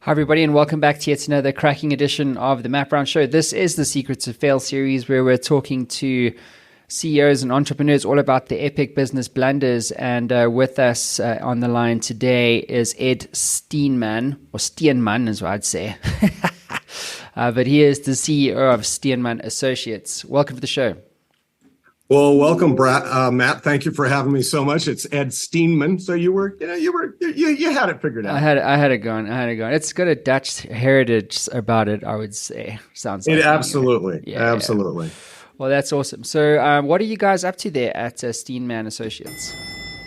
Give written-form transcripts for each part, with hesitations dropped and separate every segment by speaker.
Speaker 1: Hi, everybody, and welcome back to yet another cracking edition of the Matt Brown Show. This is the Secrets of Fail series, where we're talking to CEOs and entrepreneurs all about the epic business blunders. And with us on the line today is Ed Steenman, or Steenman as I'd say. But he is the CEO of Steenman Associates. Welcome to the show.
Speaker 2: Well, welcome, Matt. Thank you for having me so much. It's Ed Steenman. So you had it figured out.
Speaker 1: I had it going. It's got a Dutch heritage about it, I would say. Sounds like
Speaker 2: it. Absolutely.
Speaker 1: Anyway.
Speaker 2: Absolutely.
Speaker 1: Yeah. Well, that's awesome. So what are you guys up to there at Steenman Associates?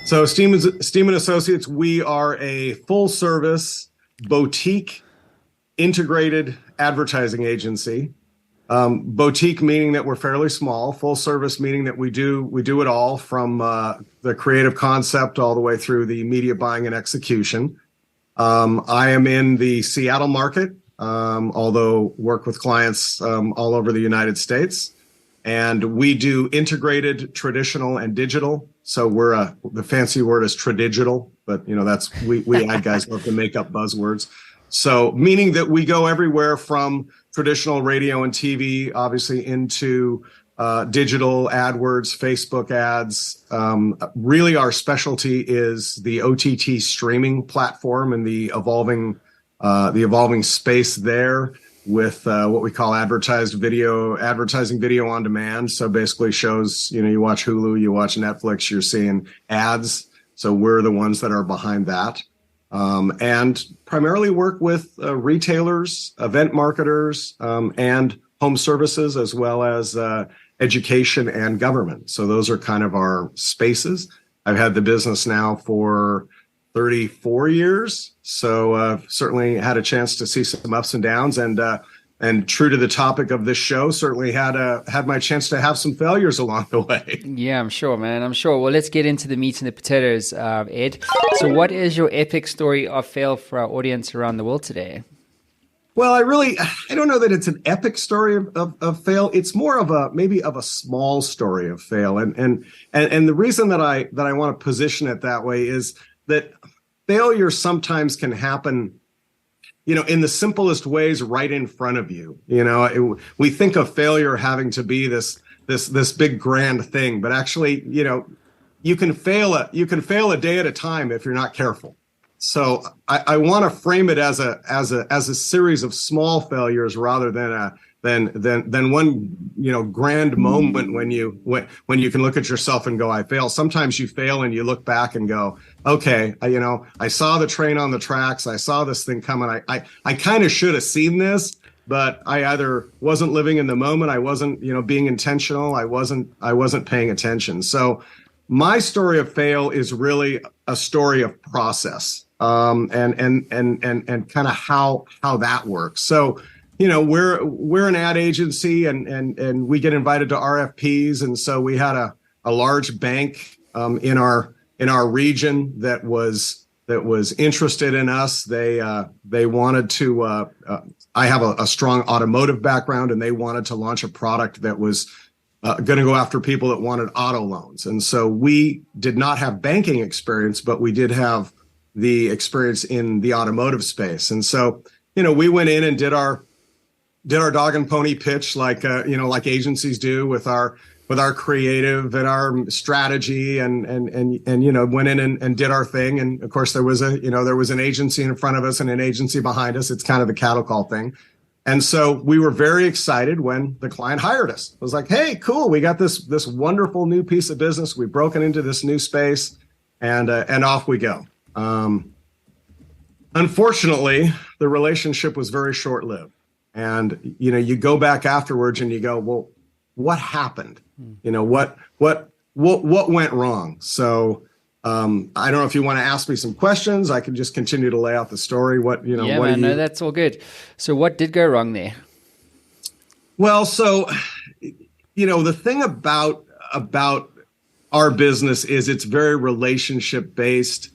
Speaker 2: So Steenman Associates, we are a full service boutique integrated advertising agency. Boutique meaning that we're fairly small, full service meaning that we do it all from the creative concept all the way through the media buying and execution. I am in the Seattle market, although work with clients all over the United States. And we do integrated, traditional, and digital. So we're the fancy word is tradigital, but that's we ad guys love to make up buzzwords. So meaning that we go everywhere from traditional radio and TV, obviously, into digital AdWords, Facebook ads. Really, our specialty is the OTT streaming platform and the evolving space there with what we call advertising video on demand. So basically shows, you watch Hulu, you watch Netflix, you're seeing ads. So we're the ones that are behind that. And primarily work with retailers, event marketers, and home services, as well as education and government. So those are kind of our spaces. I've had the business now for 34 years, so certainly had a chance to see some ups and downs, and true to the topic of this show, certainly had my chance to have some failures along the way.
Speaker 1: Yeah, I'm sure, man. I'm sure. Well, let's get into the meat and the potatoes, Ed. So what is your epic story of fail for our audience around the world today?
Speaker 2: Well, I don't know that it's an epic story of fail. It's more of a small story of fail. And the reason that I want to position it that way is that failure sometimes can happen in the simplest ways right in front of you. We think of failure having to be this big grand thing, but actually, you can fail a day at a time if you're not careful. So I want to frame it as a series of small failures rather than one grand moment when you can look at yourself and go, I fail. Sometimes you fail and you look back and go, okay, I saw the train on the tracks, I saw this thing coming, I kind of should have seen this, but I either wasn't living in the moment, I wasn't being intentional, I wasn't paying attention. So my story of fail is really a story of process, and kind of how that works. So we're an ad agency, and we get invited to RFPs, and so we had a large bank in our region that was interested in us. They wanted to. I have a strong automotive background, and they wanted to launch a product that was going to go after people that wanted auto loans. And so we did not have banking experience, but we did have the experience in the automotive space. And so we went in and did our dog and pony pitch like agencies do with our creative and our strategy and went in and did our thing. And of course there was an agency in front of us and an agency behind us. It's kind of the cattle call thing. And so we were very excited when the client hired us. It was like, hey, cool. We got this wonderful new piece of business. We've broken into this new space and off we go. Unfortunately, the relationship was very short-lived. And, you go back afterwards and you go, well, what happened? What went wrong? So I don't know if you want to ask me some questions. I can just continue to lay out the story.
Speaker 1: No, that's all good. So what did go wrong there?
Speaker 2: Well, so, the thing about our business is it's very relationship based,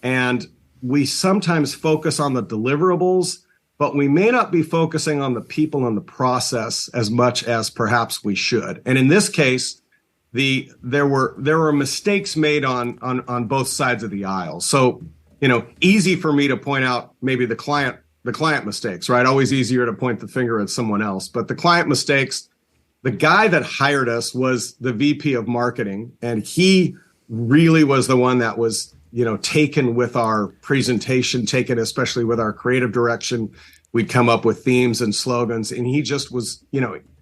Speaker 2: and we sometimes focus on the deliverables, but we may not be focusing on the people and the process as much as perhaps we should. And in this case, there were mistakes made on both sides of the aisle. So, easy for me to point out maybe the client the client mistakes, right? Always easier to point the finger at someone else. But the client mistakes, the guy that hired us was the VP of marketing, and he really was the one that was, taken with our presentation, taken especially with our creative direction. We'd come up with themes and slogans, and he just was,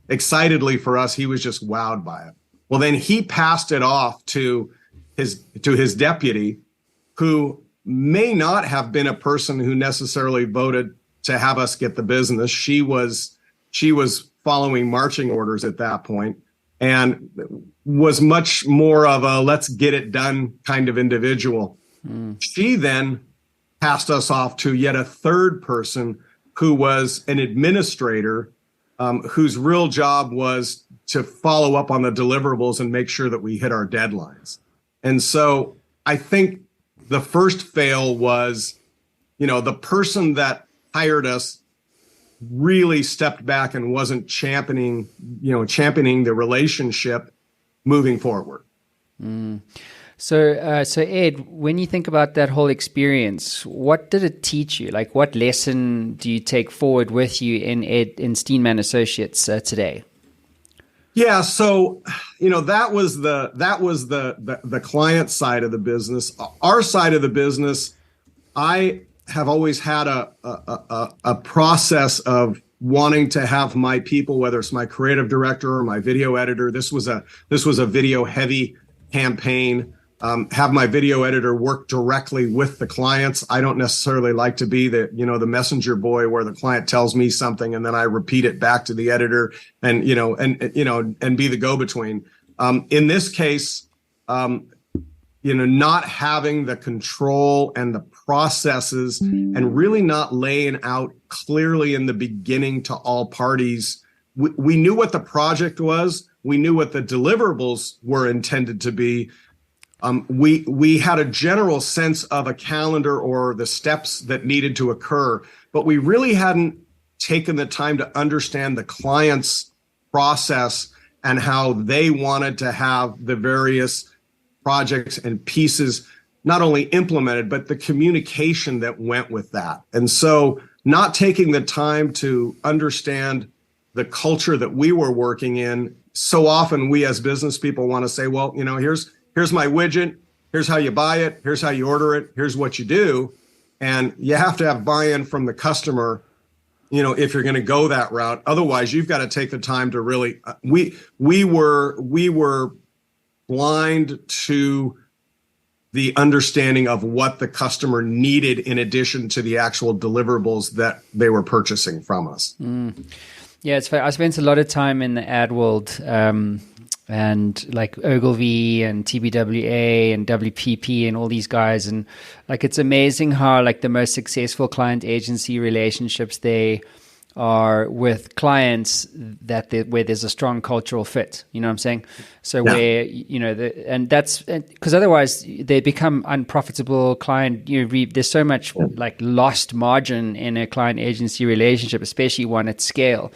Speaker 2: excitedly for us, he was just wowed by it. Well, then he passed it off to his deputy, who may not have been a person who necessarily voted to have us get the business. She was following marching orders at that point and was much more of a let's get it done kind of individual. She then passed us off to yet a third person who was an administrator, whose real job was to follow up on the deliverables and make sure that we hit our deadlines. And so I think the first fail was, the person that hired us really stepped back and wasn't championing the relationship moving forward.
Speaker 1: So Ed, when you think about that whole experience, what did it teach you? Like, what lesson do you take forward with you in Steenman Associates today?
Speaker 2: Yeah, so that was the client side of the business. Our side of the business, I have always had a process of wanting to have my people, whether it's my creative director or my video editor. This was a video heavy campaign. Have my video editor work directly with the clients. I don't necessarily like to be the messenger boy where the client tells me something and then I repeat it back to the editor and be the go-between. In this case, not having the control and the processes and really not laying out clearly in the beginning to all parties. We knew what the project was. We knew what the deliverables were intended to be. We had a general sense of a calendar or the steps that needed to occur, but we really hadn't taken the time to understand the client's process and how they wanted to have the various projects and pieces not only implemented, but the communication that went with that. And so not taking the time to understand the culture that we were working in, so often we as business people want to say, well, here's my widget. Here's how you buy it. Here's how you order it. Here's what you do. And you have to have buy-in from the customer, if you're going to go that route. Otherwise, you've got to take the time to really, we were blind to the understanding of what the customer needed in addition to the actual deliverables that they were purchasing from us.
Speaker 1: Yeah, it's fair. I spent a lot of time in the ad world, and like Ogilvy and TBWA and WPP and all these guys. And like, it's amazing how like the most successful client agency relationships they are with clients where there's a strong cultural fit, you know what I'm saying? So yeah. Where, and that's because otherwise they become unprofitable client, there's so much like lost margin in a client agency relationship, especially one at scale.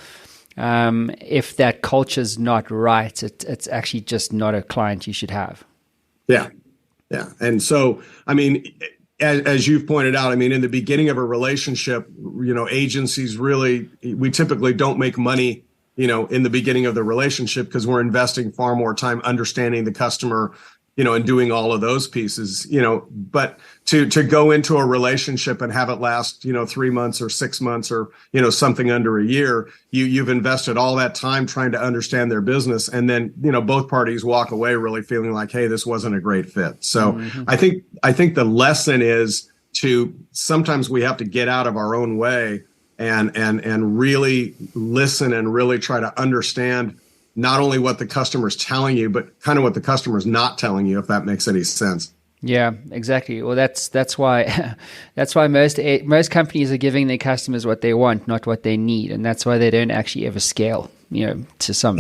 Speaker 1: If that culture's not right, it's actually just not a client you should have.
Speaker 2: Yeah. Yeah. And so, as you've pointed out, in the beginning of a relationship, agencies we typically don't make money, in the beginning of the relationship because we're investing far more time understanding the customer, and doing all of those pieces, but to go into a relationship and have it last, 3 months or 6 months or, something under a year, you've invested all that time trying to understand their business. And then, both parties walk away really feeling like, hey, this wasn't a great fit. So I think the lesson is sometimes we have to get out of our own way and really listen and really try to understand not only what the customer's telling you, but kind of what the customer's not telling you, if that makes any sense.
Speaker 1: Yeah, exactly. Well, that's why most companies are giving their customers what they want, not what they need, and that's why they don't actually ever scale, to some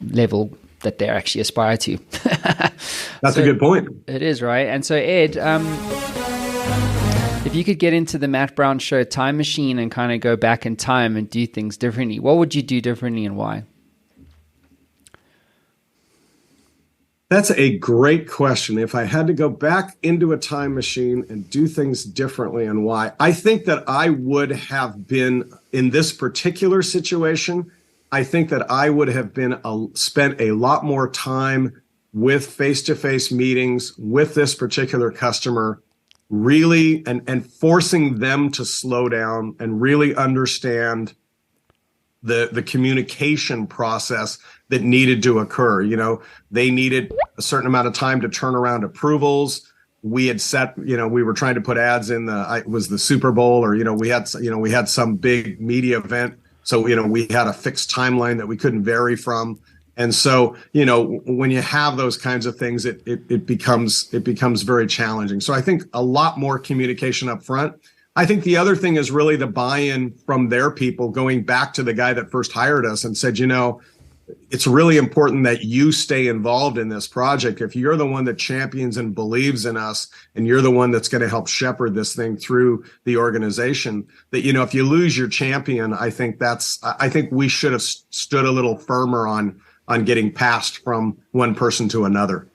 Speaker 1: level that they actually aspire to.
Speaker 2: That's a good point.
Speaker 1: It is, right? And so, Ed, if you could get into the Matt Brown Show time machine and kind of go back in time and do things differently, what would you do differently and why?
Speaker 2: That's a great question. If I had to go back into a time machine and do things differently and why, I think that I would have been in this particular situation. I think that I would have been spent a lot more time with face-to-face meetings with this particular customer, really and forcing them to slow down and really understand the communication process that needed to occur. They needed a certain amount of time to turn around approvals. We had set, we were trying to put ads in it was the Super Bowl, or, we had some big media event. So, we had a fixed timeline that we couldn't vary from. And so, when you have those kinds of things, it becomes very challenging. So I think a lot more communication up front. I think the other thing is really the buy-in from their people, going back to the guy that first hired us and said, it's really important that you stay involved in this project. If you're the one that champions and believes in us, and you're the one that's going to help shepherd this thing through the organization, that, if you lose your champion, I think we should have stood a little firmer on getting passed from one person to another.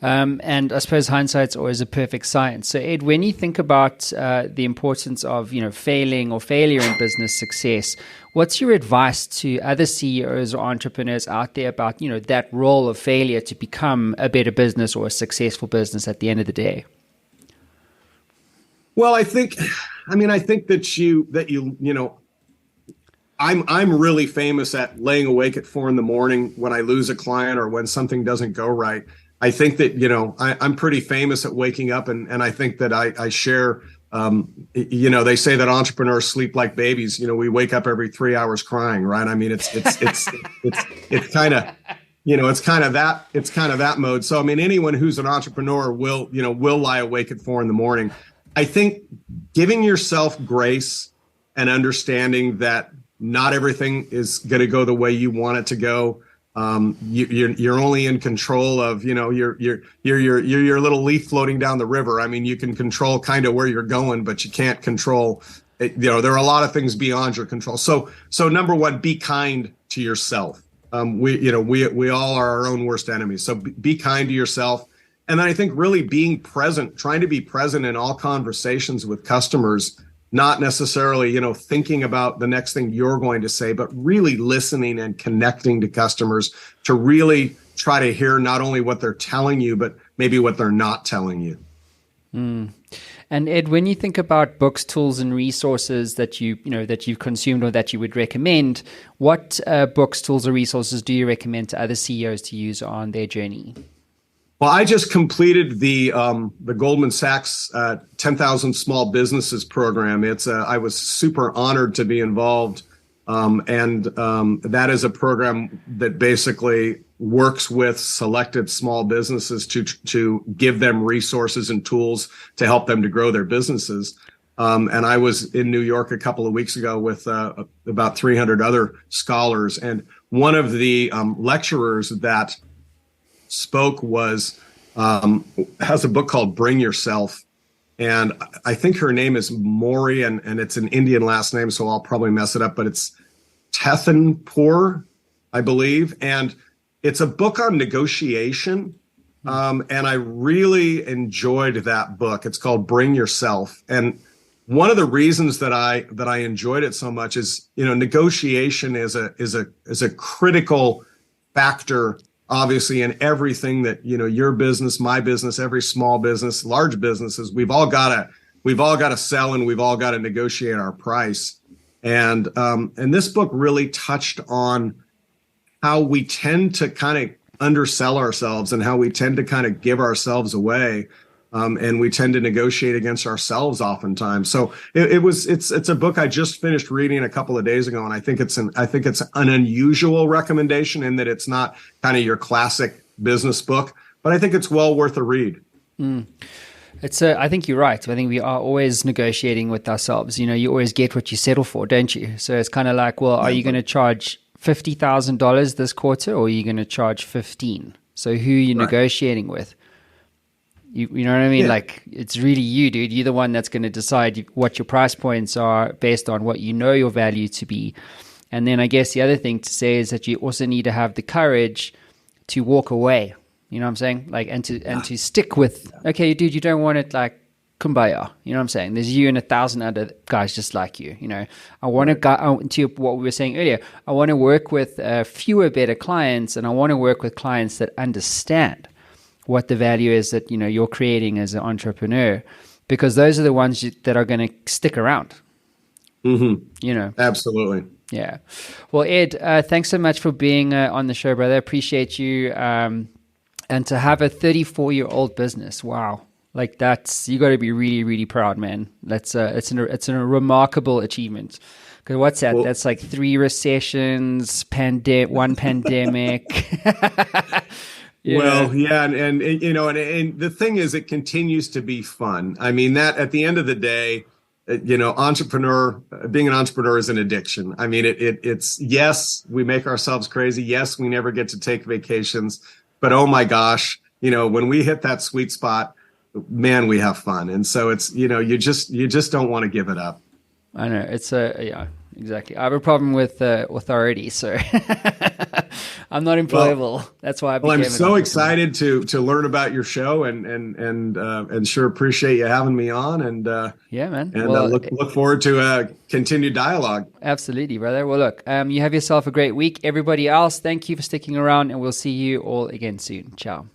Speaker 1: And I suppose hindsight's always a perfect science. So, Ed, when you think about the importance of, failing or failure in business success, what's your advice to other CEOs or entrepreneurs out there about, that role of failure to become a better business or a successful business at the end of the day?
Speaker 2: Well, I think that I'm really famous at laying awake at 4 a.m. when I lose a client or when something doesn't go right. I think that, I'm pretty famous at waking up, and I think that I share, they say that entrepreneurs sleep like babies. We wake up every 3 hours crying, right? I mean, it's kind of that mode. So, anyone who's an entrepreneur will lie awake at 4 a.m. I think giving yourself grace and understanding that not everything is going to go the way you want it to go. You're only in control of, you're your little leaf floating down the river. You can control kind of where you're going, but you can't control it. There are a lot of things beyond your control. So number one, be kind to yourself. We all are our own worst enemies. So be kind to yourself. And then I think really being present, trying to be present in all conversations with customers, not necessarily, thinking about the next thing you're going to say, but really listening and connecting to customers to really try to hear not only what they're telling you, but maybe what they're not telling you.
Speaker 1: And Ed, when you think about books, tools, and resources that you've consumed or that you would recommend, what books, tools, or resources do you recommend to other CEOs to use on their journey?
Speaker 2: Well, I just completed the Goldman Sachs 10,000 Small Businesses program. I was super honored to be involved, and that is a program that basically works with selected small businesses to give them resources and tools to help them to grow their businesses. And I was in New York a couple of weeks ago with about 300 other scholars, and one of the lecturers that spoke has a book called Bring Yourself, and I think her name is Mori, and it's an Indian last name, so I'll probably mess it up, but it's Tethanpour, I believe, and it's a book on negotiation, and I really enjoyed that book. It's called Bring Yourself, and one of the reasons that I enjoyed it so much is, negotiation is a critical factor, obviously, in everything that, your business, my business, every small business, large businesses, we've all got to sell, and we've all got to negotiate our price. And this book really touched on how we tend to kind of undersell ourselves and how we tend to kind of give ourselves away. And we tend to negotiate against ourselves oftentimes. So it's a book I just finished reading a couple of days ago, and I think it's an unusual recommendation in that it's not kind of your classic business book, but I think it's well worth a read.
Speaker 1: I think you're right. I think we are always negotiating with ourselves. You always get what you settle for, don't you? So it's kind of like, well, are you going to charge $50,000 this quarter, or are you going to charge 15? So who are you negotiating with? You know what I mean? Yeah. Like, it's really you, dude. You're the one that's going to decide what your price points are based on what you know your value to be. And then I guess the other thing to say is that you also need to have the courage to walk away. You know what I'm saying? Like, and to stick with, okay, dude, you don't want it, like, kumbaya. You know what I'm saying? There's you and 1,000 other guys just like you. You know, I want to go to what we were saying earlier. I want to work with fewer, better clients, and I want to work with clients that understand what the value is that, you know, you're creating as an entrepreneur, because those are the ones that are going to stick around. You know,
Speaker 2: absolutely.
Speaker 1: Yeah. Well, Ed, thanks so much for being on the show, brother. Appreciate you. And to have a 34-year-old business, wow. Like, that's, you got to be really, really proud, man. That's it's a remarkable achievement. Because what's that? Well, that's like 3 recessions, one pandemic.
Speaker 2: Well, yeah, and you know, and the thing is, it continues to be fun. I mean, that at the end of the day, you know, being an entrepreneur is an addiction. I mean, it's yes, we make ourselves crazy. Yes, we never get to take vacations, but oh my gosh, you know, when we hit that sweet spot, man, we have fun. And so it's, you know, you just don't want to give it up.
Speaker 1: I know, it's yeah, exactly. I have a problem with authority, so I'm not employable. Well, that's why
Speaker 2: I'm so excited to learn about your show and sure appreciate you having me on. And
Speaker 1: yeah, man.
Speaker 2: And look forward to a continued dialogue.
Speaker 1: Absolutely, brother. Well, look, you have yourself a great week. Everybody else, thank you for sticking around, and we'll see you all again soon. Ciao.